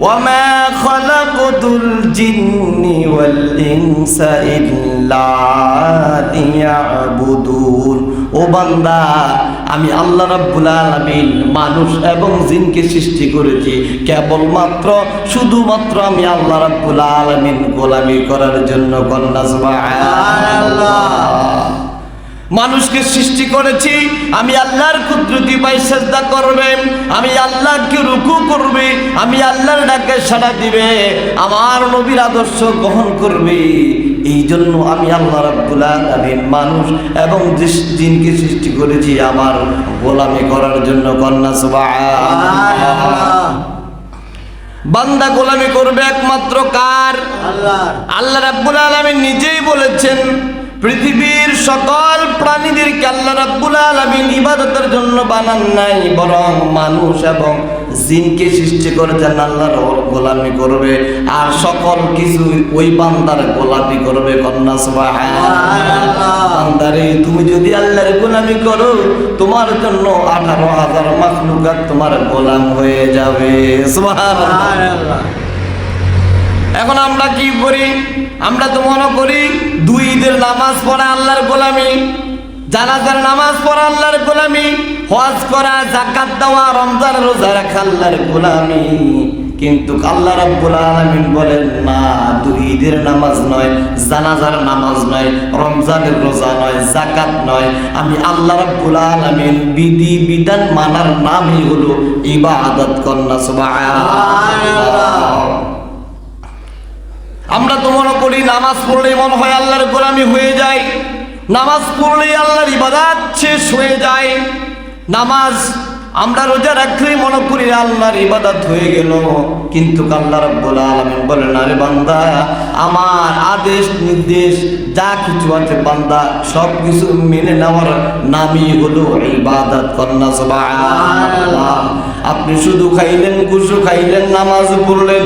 وما خلقت الجن والإنس إلا ليعبدون ও বান্দা আমি আল্লাহ রাব্বুল আলামিন মানুষ এবং জিনকে সৃষ্টি করেছি কেবলমাত্র শুধুমাত্র আমি আল্লাহ রাব্বুল আলামিন গোলামি করার জন্য। কন্যা সুবহানাল্লাহ। মানুষকে সৃষ্টি করেছি আমি আল্লাহর কুদরতি পাই সিজদা করবে, আমি আল্লাহকে রুকু করবে, আমি আল্লাহর ডাকে সাড়া দিবে, আমার নবীর আদর্শ গ্রহণ করবে। এই জন্য আমি আল্লাহ রাব্বুল আলামিন মানুষ এবং জিনকে সৃষ্টি করেছি আমার গোলামি করার জন্য। কন্যা সুবহানাল্লাহ। বান্দা গোলামি করবে একমাত্র কার? আল্লাহর। আল্লাহ রাব্বুল আলামিন নিজেই বলেছেন পৃথিবীর সকল প্রাণীদেরকে আল্লাহ রাব্বুল আলামিন ইবাদতের জন্য বানান নাই, বরং মানুষ এবং জিনকে সৃষ্টি করেছেন আল্লাহর গোলামি করবে, আর সকল কিছু ওই বান্দার গোলামি করবে। কন্যা সুবহানাল্লাহ। বান্দারে তুমি যদি আল্লাহর গোলামি করো তোমার জন্য 18,000 মাখলুকাত তোমার গোলাম হয়ে যাবে। সুবহানাল্লাহ। এখন আমরা কি করি? আমরা তো মনে করি দুই ঈদের নামাজ পড়া আল্লাহর গোলামি, জানাজার নামাজ পড়া আল্লাহর গোলামি, হজ করা, যাকাত দেওয়া, রমজান রোজা রাখা আল্লাহর গোলামি। কিন্তু আল্লাহ রাব্বুল আলামিন বলেন না, দুই ঈদের নামাজ নয়, জানাজার নামাজ নয়, রমজানের রোজা নয়, যাকাত নয়, আমি আল্লাহ রাব্বুল আলামিন বিধি বিধান মানার নামই হলো ইবাদত। কন্যা সুবহানাল্লাহ। আমরা তো মনে করি নামাজ পড়লেই মনে হয় আল্লাহর গোলামি হয়ে যায়, নামাজ পড়লেই আল্লাহর ইবাদত শেষ হয়ে যায়। নামাজ আমরা রোজা রাখলেই মনে করি আল্লাহর ইবাদত হয়ে গেল, কিন্তু আল্লাহ রাব্বুল আলামিন বলেন আরে বান্দা আমার আদেশ নির্দেশ যা কিছু আছে বান্দা সব কিছু মেনে নেওয়ার নামই হলো ইবাদত। কন্যা সুবহানাল্লাহ। আপনি শুধু খাইলেন, ঘুষও খাইলেন, নামাজ পড়লেন,